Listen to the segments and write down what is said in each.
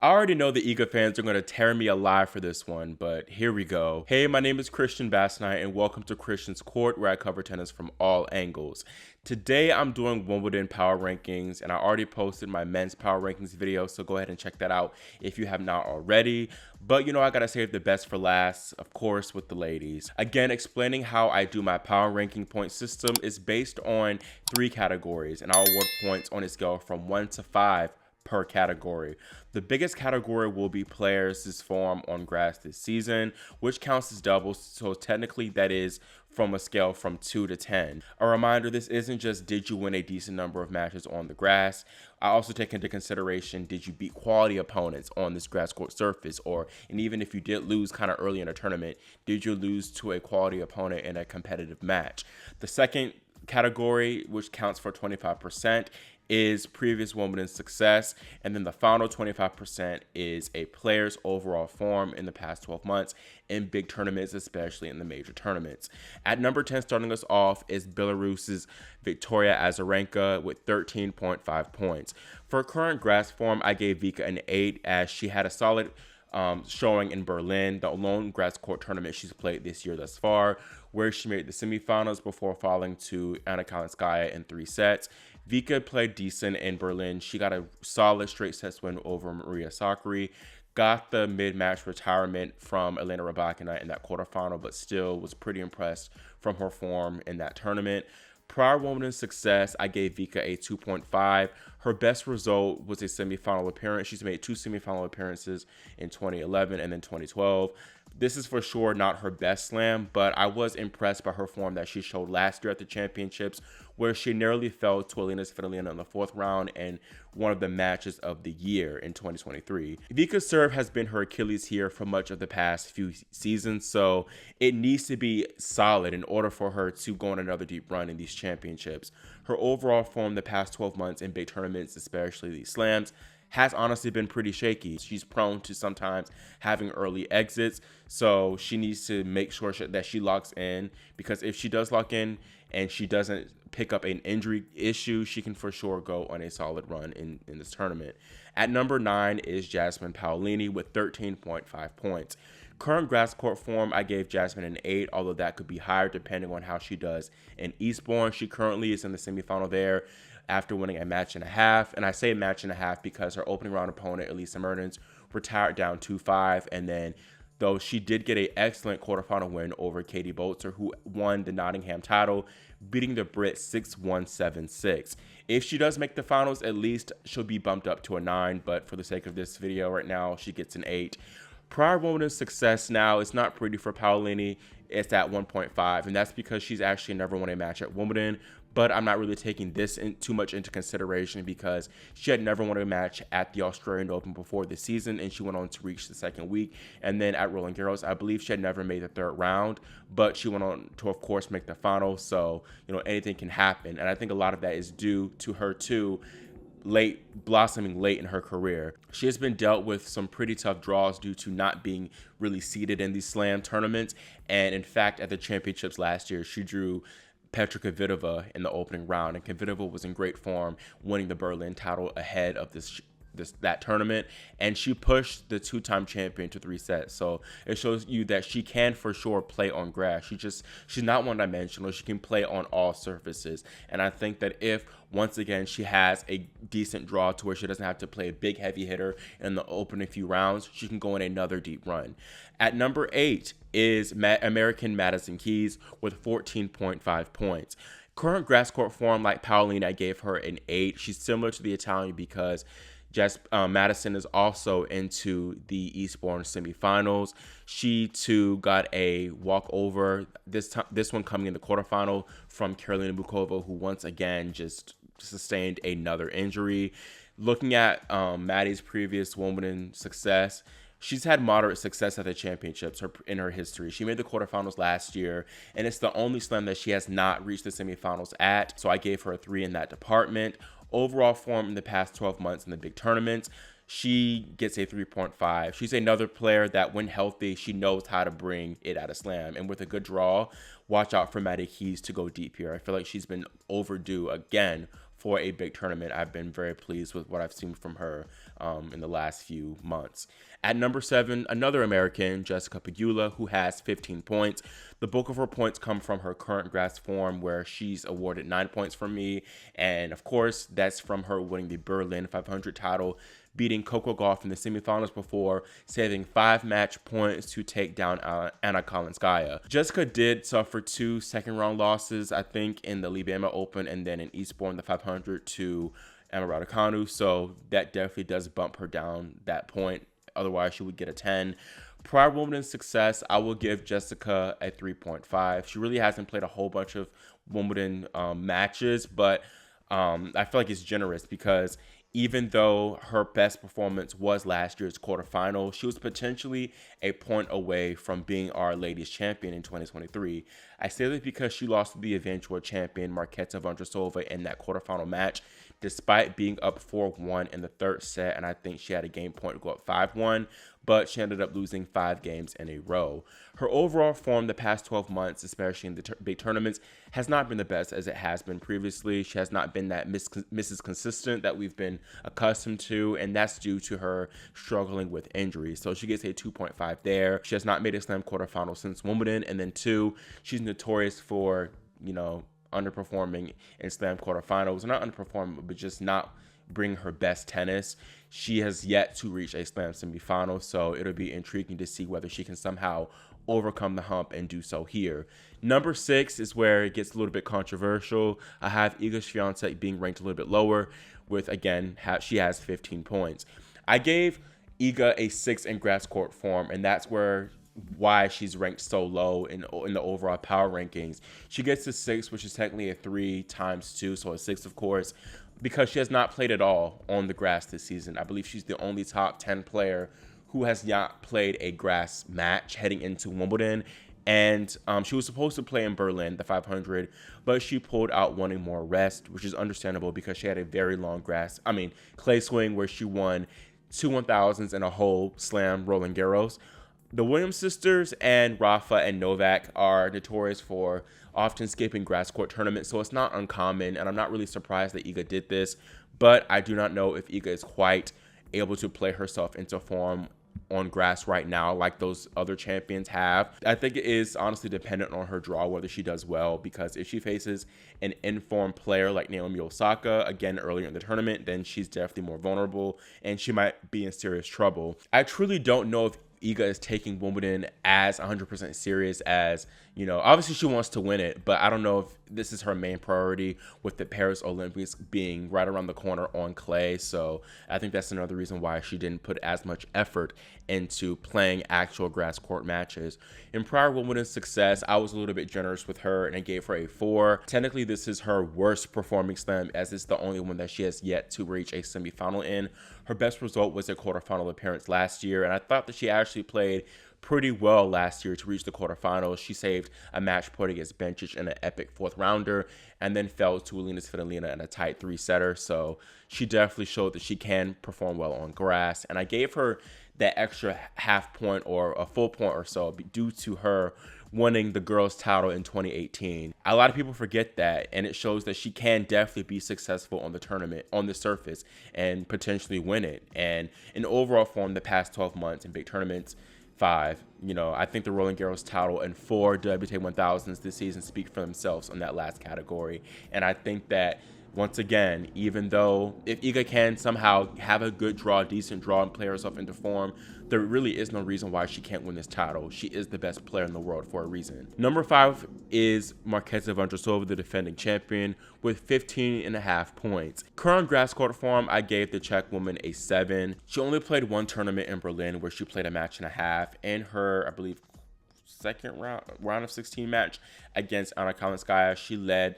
I already know the Iga fans are going to tear me alive for this one, but here we go. Hey, my name is Christian Bassnight, and welcome to Christian's Court, where I cover tennis from all angles. Today, I'm doing Wimbledon power rankings, and I already posted my men's power rankings video, so go ahead and check that out if you have not already. But you know, I gotta save the best for last, of course, with the ladies. Again, explaining how I do my power ranking point system is based on 3 categories, and I'll award points on a scale from 1 to 5 per category. The biggest category will be players' form on grass this season, which counts as doubles, so technically that is from a scale from 2 to 10. A reminder, this isn't just did you win a decent number of matches on the grass. I also take into consideration did you beat quality opponents on this grass court surface, and even if you did lose kind of early in a tournament, did you lose to a quality opponent in a competitive match? The second category, which counts for 25%, is previous Wimbledon success, and then the final 25% is a player's overall form in the past 12 months in big tournaments, especially in the major tournaments. At number 10, starting us off, is Belarus's Victoria Azarenka with 13.5 points. For current grass form, I gave Vika an 8 as she had a solid showing in Berlin, the lone grass court tournament she's played this year thus far, where she made the semifinals before falling to Anna Kalinskaya in 3 sets. Vika played decent in Berlin. She got a solid straight sets win over Maria Sakkari, got the mid-match retirement from Elena Rybakina in that quarterfinal, but still was pretty impressed from her form in that tournament. Prior Wimbledon success, I gave Vika a 2.5. Her best result was a semifinal appearance. She's made 2 semifinal appearances in 2011 and then 2012. This is for sure not her best slam, but I was impressed by her form that she showed last year at the championships, where she narrowly fell to Elena Svitolina in the 4th round and one of the matches of the year in 2023. Vika's serve has been her Achilles heel for much of the past few seasons, so it needs to be solid in order for her to go on another deep run in these championships. Her overall form the past 12 months in big tournaments, especially these slams, has honestly been pretty shaky. She's prone to sometimes having early exits, so she needs to make sure that she locks in, because if she does lock in and she doesn't pick up an injury issue, she can for sure go on a solid run in this tournament. At number 9 is Jasmine Paolini with 13.5 points. Current grass court form, I gave Jasmine an 8, although that could be higher depending on how she does in Eastbourne. She currently is in the semifinal there after winning a match and a half. And I say match and a half because her opening round opponent, Elisa Mertens, retired down 2-5. And then, though she did get an excellent quarterfinal win over Katie Boetzer, who won the Nottingham title, beating the Brit 6-1, 7-6. If she does make the finals, at least she'll be bumped up to a 9. But for the sake of this video right now, she gets an 8. Prior Wimbledon success now, it's not pretty for Paolini. It's at 1.5, and that's because she's actually never won a match at Wimbledon. But I'm not really taking this too much into consideration because she had never won a match at the Australian Open before this season, and she went on to reach the second week. And then at Roland Garros, I believe she had never made the 3rd round, but she went on to, of course, make the final. So, you know, anything can happen. And I think a lot of that is due to her, too, blossoming late in her career. She has been dealt with some pretty tough draws due to not being really seeded in these slam tournaments. And in fact, at the championships last year, she drew Petra Kvitova in the opening round, and Kvitova was in great form, winning the Berlin title ahead of that tournament, and she pushed the 2-time champion to 3 sets. So it shows you that she can for sure play on grass. She's not one-dimensional. She can play on all surfaces, and I think that if once again she has a decent draw to where she doesn't have to play a big heavy hitter in the opening few rounds, she can go in another deep run. At number 8 is American Madison Keys with 14.5 points. Current grass court form, like Paolini, I gave her an 8. She's similar to the Italian because Madison is also into the Eastbourne semifinals. She too got a walkover, this one coming in the quarterfinal from Karolina Bukova, who once again just sustained another injury. Looking at Maddie's previous Wimbledon success, she's had moderate success at the championships in her history. She made the quarterfinals last year, and it's the only slam that she has not reached the semifinals at, so I gave her a 3 in that department. Overall form in the past 12 months in the big tournaments, she gets a 3.5. She's another player that, when healthy, she knows how to bring it at a slam. And with a good draw, watch out for Maddie Keys to go deep here. I feel like she's been overdue again for a big tournament. I've been very pleased with what I've seen from her in the last few months. At number 7, another American, Jessica Pegula, who has 15 points. The bulk of her points come from her current grass form, where she's awarded 9 points from me. And of course, that's from her winning the Berlin 500 title, beating Coco Gauff in the semifinals before saving 5 match points to take down Anna Kalinskaya. Jessica did suffer 2 second-round losses, I think, in the Libema Open and then in Eastbourne, the 500 to Emma Raducanu. So that definitely does bump her down that point. Otherwise, she would get a 10. Prior Wimbledon success, I will give Jessica a 3.5. She really hasn't played a whole bunch of Wimbledon matches, but I feel like it's generous because even though her best performance was last year's quarterfinal, she was potentially a point away from being our ladies champion in 2023. I say this because she lost to the eventual champion Marketa Vondrousova in that quarterfinal match, despite being up 4-1 in the third set, and I think she had a game point to go up 5-1, but she ended up losing 5 games in a row. Her overall form the past 12 months, especially in the big tournaments, has not been the best as it has been previously. She has not been that Mrs. Consistent that we've been accustomed to, and that's due to her struggling with injuries. So she gets a 2.5 there. She has not made a slam quarterfinal since Wimbledon, and then 2, she's notorious for, underperforming in slam quarterfinals. Not underperforming, but just not bring her best tennis. She has yet to reach a slam semifinal, so it'll be intriguing to see whether she can somehow overcome the hump and do so here. Number 6 is where it gets a little bit controversial. I have Iga Swiatek being ranked a little bit lower with, again, she has 15 points. I gave Iga a 6 in grass court form, and that's why she's ranked so low in the overall power rankings. She gets a 6, which is technically a 3 times 2, so a 6, of course, because she has not played at all on the grass this season. I believe she's the only top 10 player who has not played a grass match heading into Wimbledon. And she was supposed to play in Berlin, the 500, but she pulled out wanting more rest, which is understandable because she had a very long clay swing where she won 2 1000s and a whole slam Roland Garros. The Williams sisters and Rafa and Novak are notorious for often skipping grass court tournaments, so it's not uncommon, and I'm not really surprised that Iga did this, but I do not know if Iga is quite able to play herself into form on grass right now like those other champions have. I think it is honestly dependent on her draw whether she does well, because if she faces an informed player like Naomi Osaka again earlier in the tournament, then she's definitely more vulnerable and she might be in serious trouble. I truly don't know if Iga is taking Wimbledon as 100% serious as, obviously she wants to win it, but I don't know if this is her main priority with the Paris Olympics being right around the corner on clay. So I think that's another reason why she didn't put as much effort into playing actual grass court matches. In prior Wimbledon success, I was a little bit generous with her and I gave her a 4. Technically, this is her worst performing slam as it's the only one that she has yet to reach a semifinal in. Her best result was a quarterfinal appearance last year, and I thought that she actually played pretty well last year to reach the quarterfinals. She saved a match point against Bencic in an epic 4th rounder and then fell to Alina Svitolina in a tight 3-setter. So she definitely showed that she can perform well on grass, and I gave her that extra half point or a full point or so due to her winning the girls title in 2018. A lot of people forget that, and it shows that she can definitely be successful on the tournament, on the surface, and potentially win it. And in overall form, the past 12 months in big tournaments, 5. I think the Roland Garros title and 4 WTA 1000s this season speak for themselves on that last category. And I think that once again, even though if Iga can somehow have a good draw, decent draw, and play herself into form, there really is no reason why she can't win this title. She is the best player in the world for a reason. Number 5 is Marketa Vondrousova, the defending champion, with 15.5 points. Current grass court form, I gave the Czech woman a 7. She only played 1 tournament in Berlin where she played a match and a half. In her, I believe, second round of 16 match against Anna Kalinskaya, she led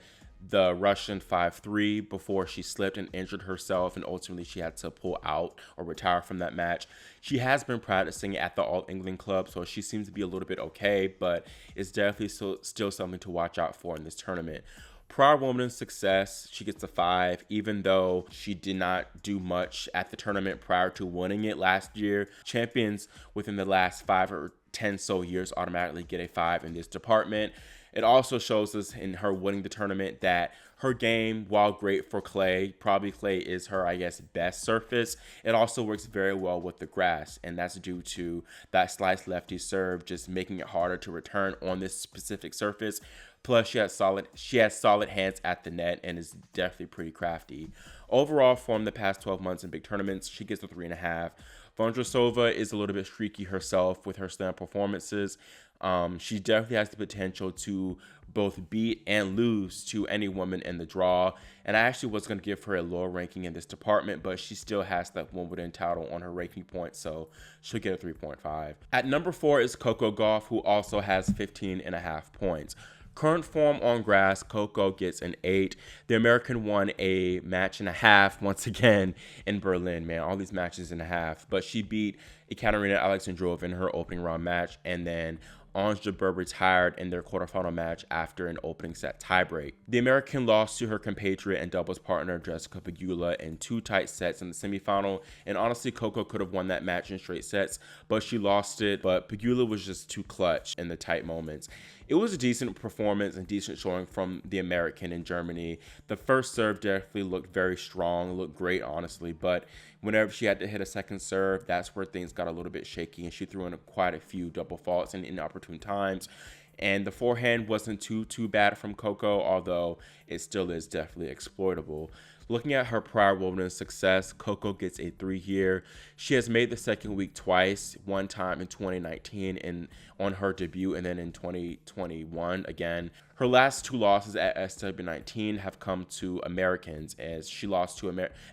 the Russian 5-3 before she slipped and injured herself, and ultimately she had to pull out or retire from that match. She has been practicing at the All England Club, so she seems to be a little bit okay, but it's definitely still something to watch out for in this tournament. Prior Wimbledon success, she gets a 5, even though she did not do much at the tournament prior to winning it last year. Champions within the last 5 or 10 so years automatically get a 5 in this department. It also shows us in her winning the tournament that her game, while great for clay, probably clay is her, I guess, best surface. It also works very well with the grass, and that's due to that slice lefty serve just making it harder to return on this specific surface. Plus, she has solid hands at the net and is definitely pretty crafty. Overall, from the past 12 months in big tournaments, she gets a 3.5. Vondrousova is a little bit streaky herself with her slam performances. She definitely has the potential to both beat and lose to any woman in the draw. And I actually was going to give her a lower ranking in this department, but she still has that Wimbledon title on her ranking point, so she'll get a 3.5. At number 4 is Coco Gauff, who also has 15.5 points. Current form on grass, Coco gets an 8. The American won a match and a half once again in Berlin, man. All these matches and a half. But she beat Ekaterina Alexandrova in her opening round match, and then Ons Jabeur retired in their quarterfinal match after an opening set tiebreak. The American lost to her compatriot and doubles partner Jessica Pegula in 2 tight sets in the semifinal, and honestly, Coco could have won that match in straight sets, but she lost it. But Pegula was just too clutch in the tight moments. It was a decent performance and decent showing from the American in Germany. The first serve definitely looked very strong, looked great, honestly, but whenever she had to hit a second serve, that's where things got a little bit shaky, and she threw in quite a few double faults in inopportune times. And the forehand wasn't too bad from Coco, although it still is definitely exploitable. Looking at her prior Wimbledon success, Coco gets a 3 here. She has made the second week twice, one time in 2019 and on her debut, and then in 2021 again. Her last 2 losses at SW19 have come to Americans, as she lost to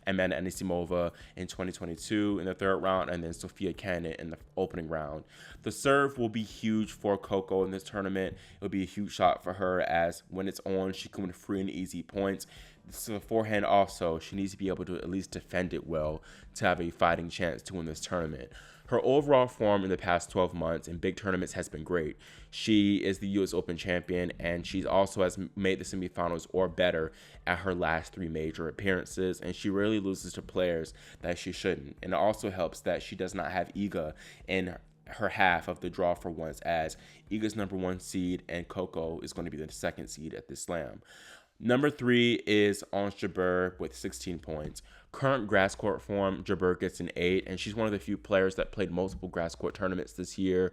Amanda Anisimova in 2022 in the 3rd round, and then Sofia Kenin in the opening round. The serve will be huge for Coco in this tournament. It will be a huge shot for her, as when it's on, she can win free and easy points. So the forehand also, she needs to be able to at least defend it well to have a fighting chance to win this tournament. Her overall form in the past 12 months in big tournaments has been great. She is the U.S. Open champion, and she also has made the semifinals or better at her last 3 major appearances, and she rarely loses to players that she shouldn't. And it also helps that she does not have Iga in her half of the draw for once, as Iga's number 1 seed and Coco is going to be the 2nd seed at this slam. Number 3 is Ons Jabeur with 16 points. Current grass court form, Jabeur gets an 8, and she's one of the few players that played multiple grass court tournaments this year.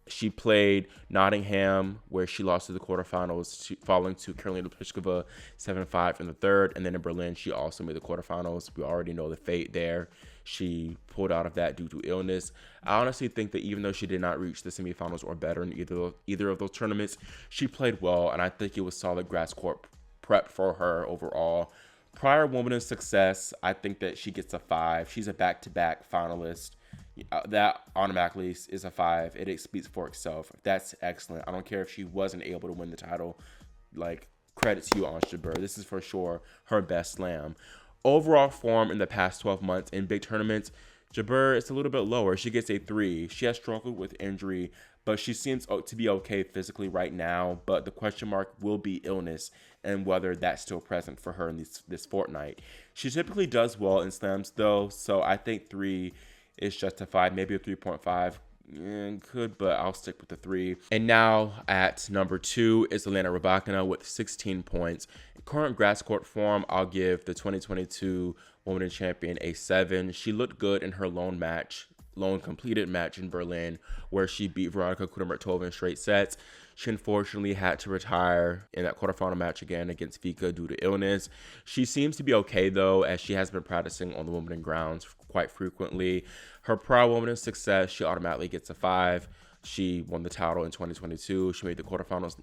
She played Nottingham, where she lost to the quarterfinals, falling to Karolina Pliskova 7-5 in the 3rd, and then in Berlin, she also made the quarterfinals. We already know the fate there. She pulled out of that due to illness. I honestly think that even though she did not reach the semifinals or better in either of those tournaments, she played well, and I think it was solid grass court prep for her overall. Prior Wimbledon success, I think that she gets a 5. She's a back-to-back finalist. That automatically is a 5. It speaks for itself. That's excellent. I don't care if she wasn't able to win the title. Like, credit to you, Ons Jabeur. This is for sure her best slam. Overall form in the past 12 months in big tournaments, Jabeur is a little bit lower. She gets a 3. She has struggled with injury, but she seems to be okay physically right now. But the question mark will be illness and whether that's still present for her in this fortnight. She typically does well in slams, though, so I think 3 is justified. Maybe a 3.5 could, but I'll stick with the 3. And now at number 2 is Elena Rybakina with 16 points. In current grass court form, I'll give the 2022 Wimbledon champion a 7. She looked good in her lone completed match in Berlin, where she beat Veronika Kudermetova in straight sets. She unfortunately had to retire in that quarterfinal match again against Vika due to illness. She seems to be okay, though, as she has been practicing on the Wimbledon grounds quite frequently. Her prior Wimbledon success, she automatically gets a 5. She won the title in 2022. She made the quarterfinals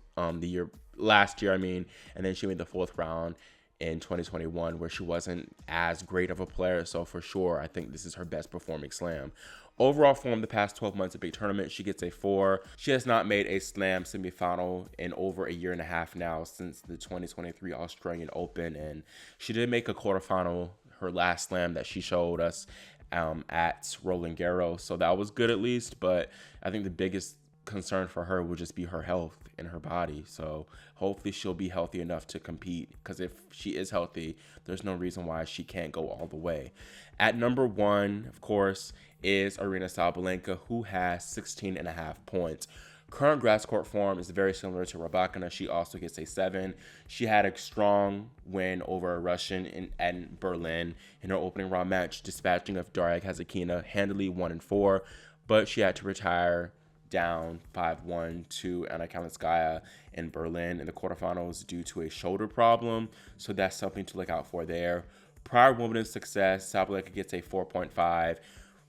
last year, and then she made the 4th round in 2021, where she wasn't as great of a player. So for sure, I think this is her best performing slam. Overall form the past 12 months of big tournament, she gets a 4. She has not made a slam semifinal in over a year and a half now, since the 2023 Australian Open, and she did make a quarterfinal her last slam that she showed us at Roland Garros, so that was good at least. But I think the biggest concern for her would just be her health in her body. So hopefully she'll be healthy enough to compete, because if she is healthy, there's no reason why she can't go all the way. At number 1, of course, is Aryna Sabalenka, who has 16.5 points. Current grass court form is very similar to Rybakina. She also gets a 7. She had a strong win over a Russian in Berlin in her opening round match, dispatching of Daria Kasatkina handily 1-4, but she had to retire down 5-1 to Anna Kalinskaya in Berlin in the quarterfinals due to a shoulder problem. So that's something to look out for there. Prior Wimbledon success, Sabalenka gets a 4.5.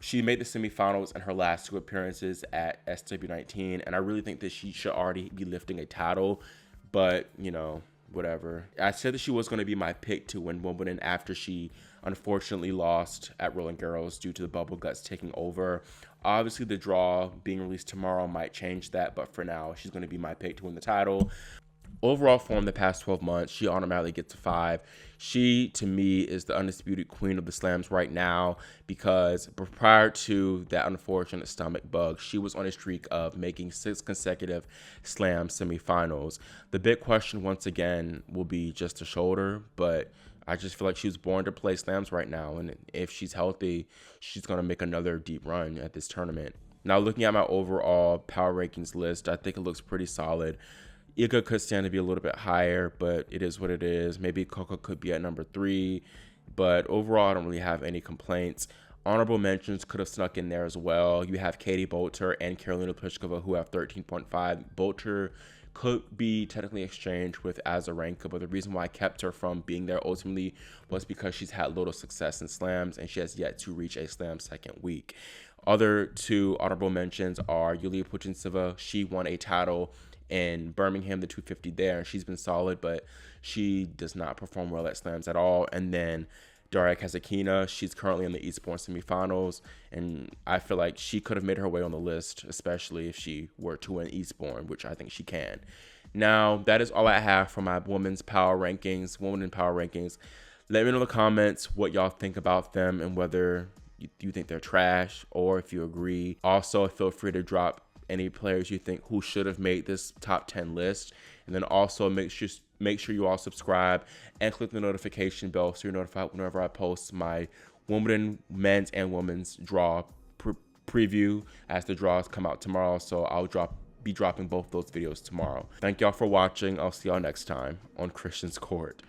She made the semifinals in her last 2 appearances at SW19, and I really think that she should already be lifting a title, but, you know, whatever. I said that she was going to be my pick to win Wimbledon after she unfortunately lost at Roland Garros due to the bubble guts taking over. Obviously, the draw being released tomorrow might change that, but for now, she's going to be my pick to win the title. Overall form the past 12 months, she automatically gets a 5. She, to me, is the undisputed queen of the slams right now because prior to that unfortunate stomach bug, she was on a streak of making 6 consecutive slam semifinals. The big question, once again, will be just the shoulder, but I just feel like she was born to play slams right now, and if she's healthy, she's going to make another deep run at this tournament. Now, looking at my overall power rankings list, I think it looks pretty solid. Iga could stand to be a little bit higher, but it is what it is. Maybe Coco could be at number 3, but overall, I don't really have any complaints. Honorable mentions could have snuck in there as well. You have Katie Bolter and Karolina Pliskova who have 13.5. Bolter could be technically exchanged with Azarenka, but the reason why I kept her from being there ultimately was because she's had little success in slams and she has yet to reach a slam second week. Other 2 honorable mentions are Yulia Putintseva. She won a title in Birmingham, the 250 there, and she's been solid, but she does not perform well at slams at all. And then Daria Kasatkina, she's currently in the Eastbourne semifinals, and I feel like she could have made her way on the list, especially if she were to win Eastbourne, which I think she can. Now, that is all I have for my women's power rankings, women in power rankings. Let me know in the comments what y'all think about them and whether you think they're trash or if you agree. Also, feel free to drop any players you think who should have made this top 10 list, and then also make sure you all subscribe and click the notification bell so you're notified whenever I post my Wimbledon men's and women's draw preview as the draws come out tomorrow. So I'll be dropping both those videos tomorrow. Thank y'all for watching. I'll see y'all next time on Christian's Court.